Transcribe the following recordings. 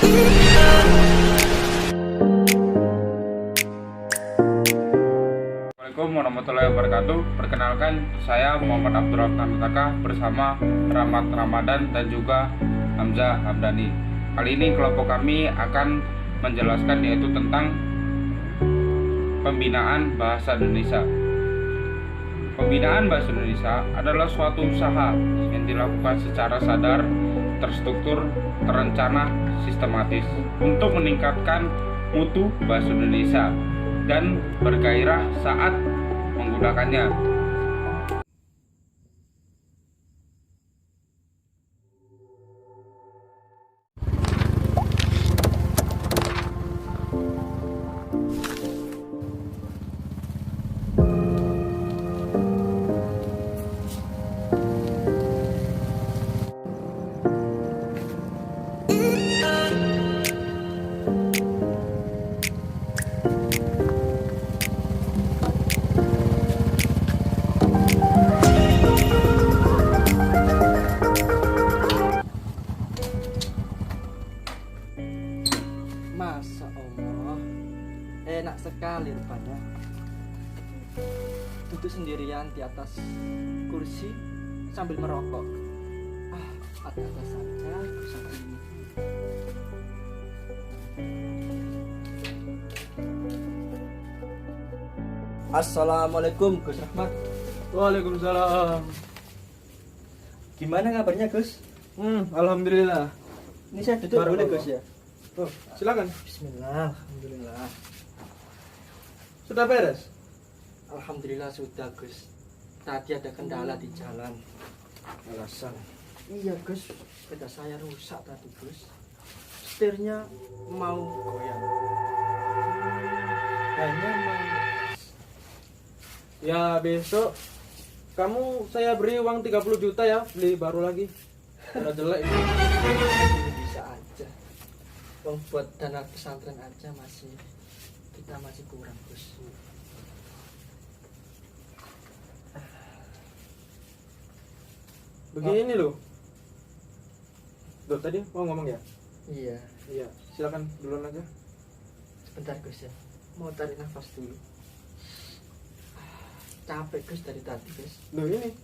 Assalamualaikum warahmatullahi wabarakatuh. Perkenalkan, saya Muhammad Abdurrahman Taka bersama Rahmat Ramadan dan juga Hamzah Hamdani. Kali ini kelompok kami akan menjelaskan yaitu tentang pembinaan bahasa Indonesia. Pembinaan bahasa Indonesia adalah suatu usaha yang dilakukan secara sadar, terstruktur, terencana, sistematis untuk meningkatkan mutu bahasa Indonesia dan bergairah saat menggunakannya. Masa Allah, enak sekali rupanya. Duduk sendirian di atas kursi sambil merokok. Ada-ada saja usaha ini. Assalamualaikum Gus Rahmat. Waalaikumsalam. Gimana kabarnya Gus? Alhamdulillah. Ini saya duduk boleh Gus ya? Oh, silakan. Bismillah, alhamdulillah. Sudah beres? Alhamdulillah sudah Gus. Tadi ada kendala di jalan. Alasan. Iya Gus, sepeda saya rusak tadi Gus. Setirnya mau goyang. Hanya mau. Ya, besok kamu saya beri uang 30 juta ya, beli baru lagi. Udah jelek ini. Ini bisa aja. Wong buat dana pesantren aja kita masih kurang Gus. Begini loh. Tuh, tadi mau ngomong ya? Iya, Iya, silakan duluan aja. sebentar Gus ya. Mau tarik nafas dulu. Capek Gus dari tadi Gus. Loh ini,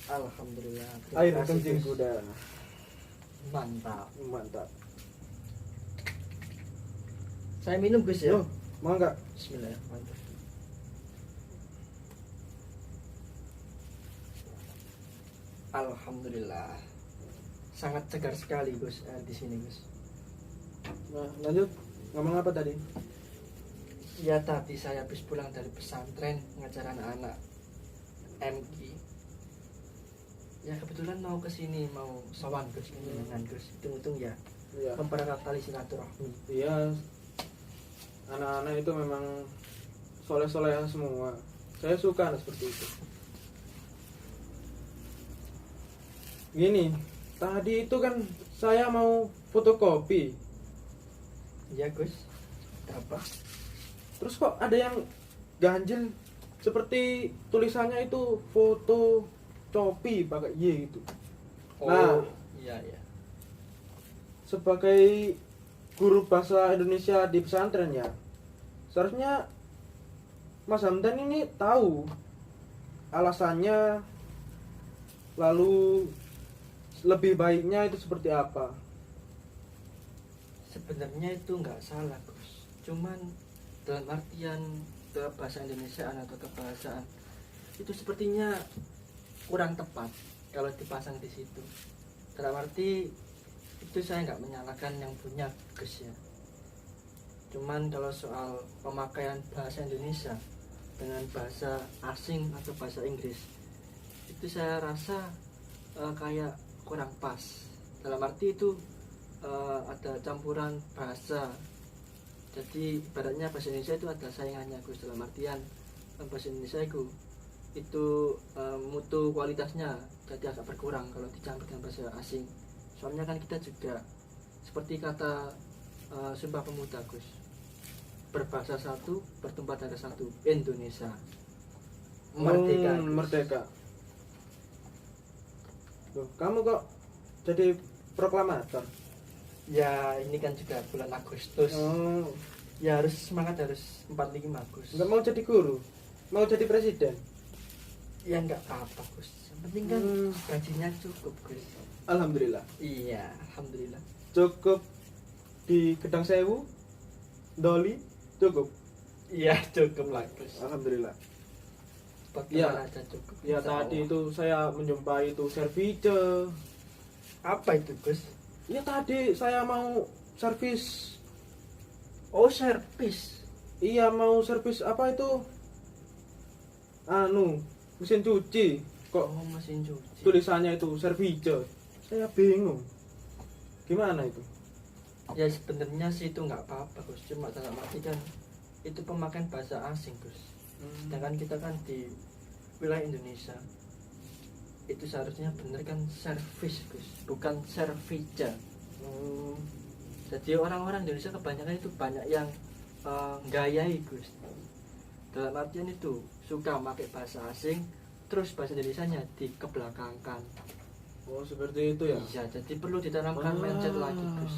Alhamdulillah. Terima air kasih, kencing Gus. kuda. Mantap. Mantap. Saya minum Gus ya. Loh, mau nggak? Bismillahirrahmanirrahim. Alhamdulillah. Sangat segar sekali Gus di sini Gus. Nah, lanjut. Ngomong apa tadi? Ya tadi saya habis pulang dari pesantren ngajar anak-anak MI. Ya kebetulan mau kesini mau sowan Gus dengan Gus. Hitung-hitung ya Iya. mempererat tali silaturahmi. Iya. Anak-anak itu memang soleh-solehan semua. Saya suka seperti itu. Gini, tadi itu kan saya mau fotokopi. Ya Gus. Apa? Terus kok ada yang ganjil seperti tulisannya itu foto copi pakai Y gitu. Nah, iya ya. sebagai guru bahasa Indonesia di pesantren ya, seharusnya Mas Hamdan ini tahu alasannya, lalu lebih baiknya itu seperti apa. Sebenarnya itu nggak salah Gus. Cuman dalam artian bahasa Indonesia atau kebahasaan itu sepertinya kurang tepat kalau dipasang di situ. Dalam arti itu saya nggak menyalahkan yang punya Gus ya. Cuman kalau soal pemakaian bahasa Indonesia dengan bahasa asing atau bahasa Inggris itu saya rasa kayak kurang pas. Dalam arti itu ada campuran bahasa. Jadi ibaratnya bahasa Indonesia itu ada saingannya Gus, dalam artian bahasa Indonesia itu mutu kualitasnya jadi agak berkurang kalau dicampur dengan bahasa asing. Soalnya kan kita juga seperti kata Sumpah Pemuda Gus, berbahasa satu, bertempat ada satu, Indonesia. Merdeka. Merdeka. Loh, kamu kok jadi proklamator? Ya ini kan juga bulan Agustus. Oh, Ya harus semangat, harus 45 Gus. nggak mau jadi guru, mau jadi presiden. Ya nggak apa-apa Gus. Yang penting kan gajinya cukup Gus. Alhamdulillah. Iya, alhamdulillah. Cukup di Gedang Sewu, Doli, cukup. Iya cukup lah Gus. Alhamdulillah. Bagaimana aja cukup. Ya Insya tadi Allah. itu saya menjumpai itu service. Apa itu Gus? Ya tadi saya mau servis. Oh servis. Iya mau servis apa itu? Anu, mesin cuci. Kok Oh mesin cuci. tulisannya itu service? Saya bingung. Gimana itu? Ya sebenarnya sih itu nggak apa-apa Gus. Cuma dalam arti kan itu pemakaian bahasa asing Gus. Sedangkan kita kan di wilayah Indonesia itu seharusnya bener kan servis Gus, bukan service. Hmm, Jadi orang-orang Indonesia kebanyakan itu banyak yang gayai Gus. Dalam artian itu suka pakai bahasa asing, terus bahasa Indonesianya dikebelakangkan. Oh seperti itu ya? Iya, jadi perlu ditanamkan mindset lagi Gus.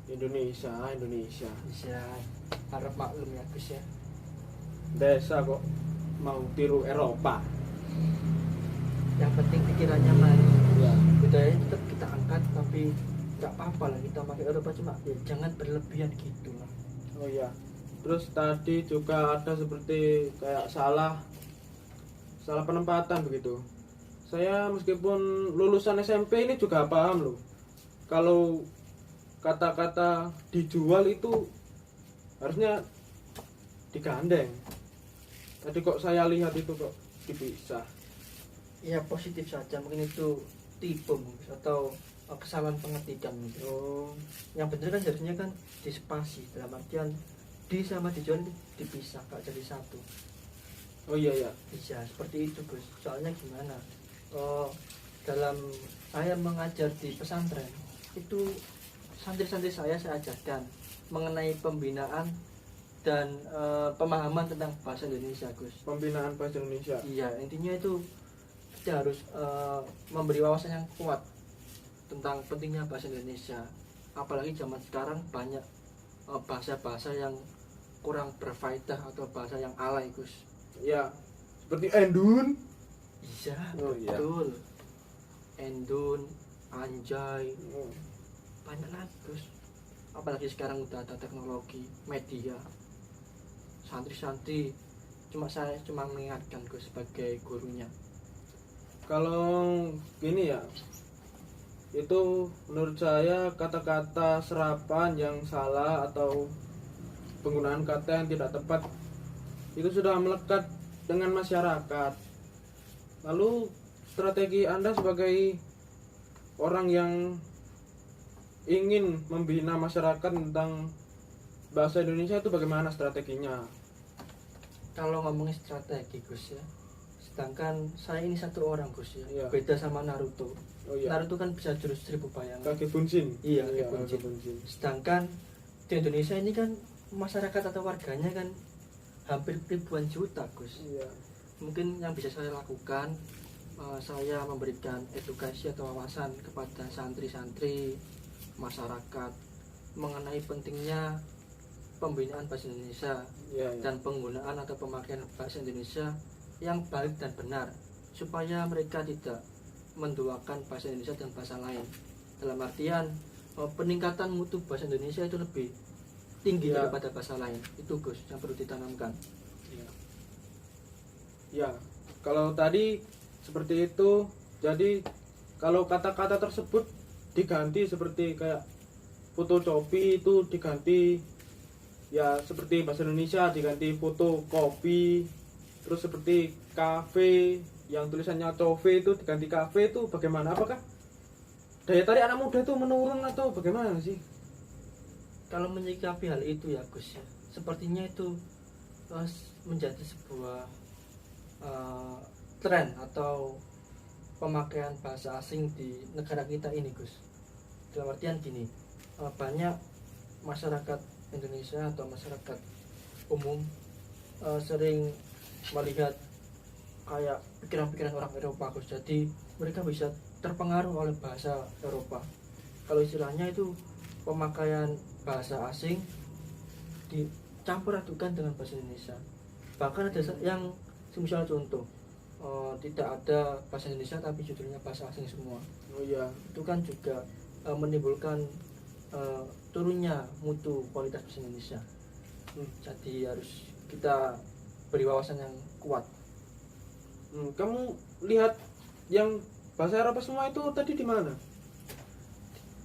Indonesia, Indonesia. Bisa harap maklum ya Gus ya. Desa kok mau tiru Eropa. Yang penting pikirannya mari. Ya. Budayanya tetap kita angkat, tapi nggak apa-apa lah kita pakai Eropa, cuma ya jangan berlebihan gitu lah. Oh iya. Terus tadi juga ada seperti kayak salah penempatan begitu. Saya meskipun lulusan SMP ini juga paham loh. Kalau kata-kata dijual itu harusnya digandeng. Tadi kok saya lihat itu kok dipisah. Ya positif saja, mungkin itu tipe mungkin, atau kesalahan pengertian mungkin. Oh, Yang benar kan harusnya kan dispasi, dalam artian di sama dijual itu dipisah, gak jadi satu. oh iya ya. Bisa seperti itu Gus. Soalnya gimana? Dalam saya mengajar di pesantren itu santri-santri saya ajarkan mengenai pembinaan dan pemahaman tentang bahasa Indonesia Gus. Pembinaan bahasa Indonesia. Iya, intinya itu kita harus memberi wawasan yang kuat tentang pentingnya bahasa Indonesia. Apalagi zaman sekarang banyak bahasa-bahasa yang kurang berfaedah atau bahasa yang alay Gus. Ya, seperti endun. Iya, Oh, iya. betul. Endun, anjay, Oh, banyak lagi Gus. Apalagi sekarang udah ada teknologi, media. Santri-santri saya cuma mengingatkan Gus sebagai gurunya. kalau gini ya, itu menurut saya kata-kata serapan yang salah atau penggunaan kata yang tidak tepat itu sudah melekat dengan masyarakat. Lalu strategi Anda sebagai orang yang ingin membina masyarakat tentang bahasa Indonesia itu bagaimana strateginya? Kalau ngomongin strategi Gus ya, sedangkan saya ini satu orang Gus ya, Iya. beda sama Naruto. Oh iya, Naruto kan bisa jurus 1000 bayangan. kaki buncin. Iya, kaki buncin. kaki buncin. Sedangkan di Indonesia ini kan masyarakat atau warganya kan hampir ribuan juta Gus. Iya. Mungkin yang bisa saya lakukan, saya memberikan edukasi atau wawasan kepada santri-santri masyarakat mengenai pentingnya pembinaan bahasa Indonesia Iya, iya. dan penggunaan atau pemakaian bahasa Indonesia yang baik dan benar, supaya mereka tidak menduakan bahasa Indonesia dan bahasa lain. Dalam artian peningkatan mutu bahasa Indonesia itu lebih tinggi Ya. daripada bahasa lain. Itu Gus yang perlu ditanamkan. Iya. Ya, kalau tadi seperti itu, jadi kalau kata-kata tersebut diganti seperti kayak foto copi itu diganti ya seperti bahasa Indonesia diganti foto kopi, terus seperti kafe yang tulisannya cofe itu diganti kafe itu bagaimana? Apakah daya tarik anak muda itu menurun atau bagaimana sih? Kalau menyikapi hal itu ya Gus ya, sepertinya itu menjadi sebuah tren atau pemakaian bahasa asing di negara kita ini Gus. Dalam artian gini, banyak masyarakat Indonesia atau masyarakat umum sering melihat kayak pikiran-pikiran orang Eropa Gus. Jadi mereka bisa terpengaruh oleh bahasa Eropa. kalau istilahnya itu pemakaian bahasa asing dicampur adukan dengan bahasa Indonesia. Bahkan ada yang semisal contoh tidak ada bahasa Indonesia tapi judulnya bahasa asing semua. Oh iya. Itu kan juga menimbulkan turunnya mutu kualitas bahasa Indonesia. Jadi harus kita beri wawasan yang kuat. Kamu lihat yang bahasa Eropa semua itu tadi di mana?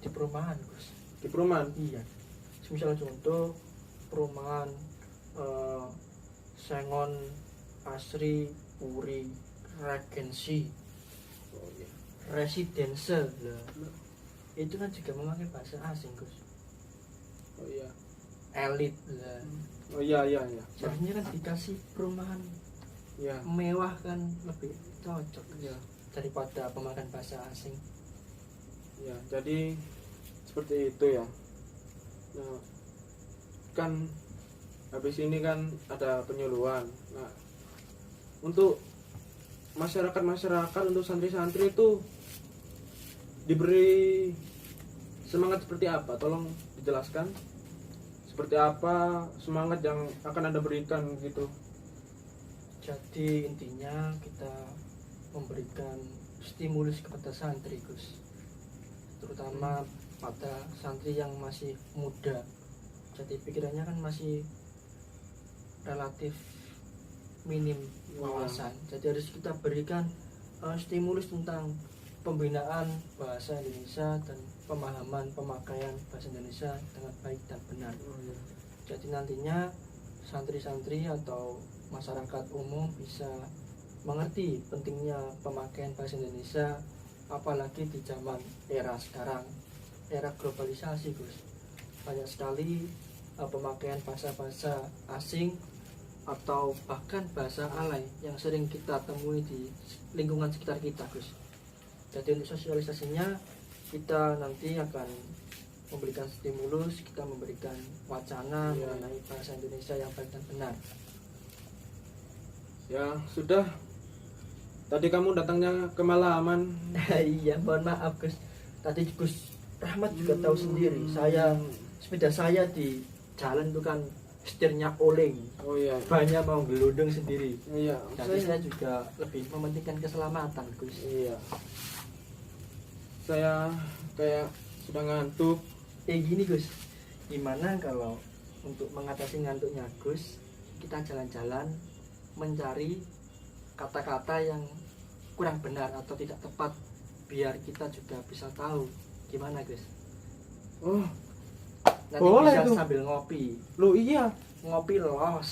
Di perumahan, Gus. Di perumahan? Iya. Misal contoh perumahan Sengon, Asri, Puri, Regency, Residence lah. Itu kan juga memakai bahasa asing, Gus. Oh iya. Elit lah. Oh iya. Sebenarnya kan dikasih perumahan Ya. mewah kan lebih cocok Ya. daripada pemakan bahasa asing. Ya, jadi seperti itu ya. Nah, kan habis ini kan ada penyuluhan. Nah, untuk masyarakat untuk santri-santri itu diberi semangat seperti apa? Tolong dijelaskan. Seperti apa semangat yang akan Anda berikan gitu. Jadi intinya kita memberikan stimulus kepada santri, Gus, terutama pada santri yang masih muda. Jadi pikirannya kan masih relatif minim wawasan. Jadi harus kita berikan stimulus tentang pembinaan bahasa Indonesia dan pemahaman pemakaian bahasa Indonesia dengan baik dan benar. Jadi nantinya santri-santri atau masyarakat umum bisa mengerti pentingnya pemakaian bahasa Indonesia, apalagi di zaman era sekarang, era globalisasi, Gus. Banyak sekali pemakaian bahasa-bahasa asing atau bahkan bahasa alay yang sering kita temui di lingkungan sekitar kita, Gus. Jadi untuk sosialisasinya kita nanti akan memberikan stimulus, kita memberikan wacana mengenai bahasa Indonesia yang baik dan benar. Ya sudah, tadi kamu datangnya kemalaman. Iya, mohon maaf, Gus. Tadi Gus Rahmat juga tahu sendiri, sepeda saya di jalan itu kan setirnya oleng. Oh iya. Banyak mau gelundung sendiri. Iya. Jadi saya juga lebih mementingkan keselamatan, Gus. Iya. Saya kayak sudah ngantuk. Gini, Gus. Gimana kalau untuk mengatasi ngantuknya Gus, kita jalan-jalan mencari kata-kata yang kurang benar atau tidak tepat biar kita juga bisa tahu gimana, Gus. Oh, nanti boleh bisa tuh. sambil ngopi. Lo iya, Ngopi los.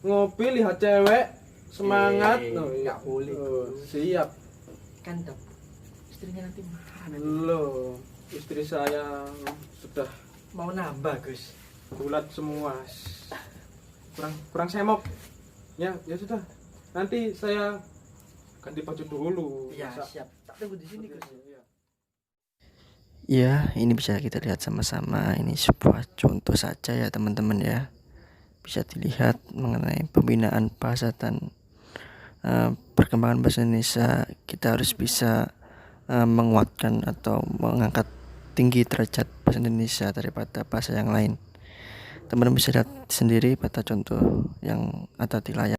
ngopi lihat cewek semangat. Loh, nggak boleh. Siap. Kan istrinya nanti marah. Lo, istri saya sudah Mau nambah, Gus. bulat semua. Kurang semok. Ya sudah. Nanti saya ganti baju dulu. Ya, siap. Tak tunggu di sini, Gus. Ya, ini bisa kita lihat sama-sama. Ini sebuah contoh saja ya teman-teman ya. Bisa dilihat mengenai pembinaan bahasa dan perkembangan bahasa Indonesia. Kita harus bisa menguatkan atau mengangkat tinggi derajat bahasa Indonesia daripada bahasa yang lain. Teman-teman bisa lihat sendiri pada contoh yang ada di layar.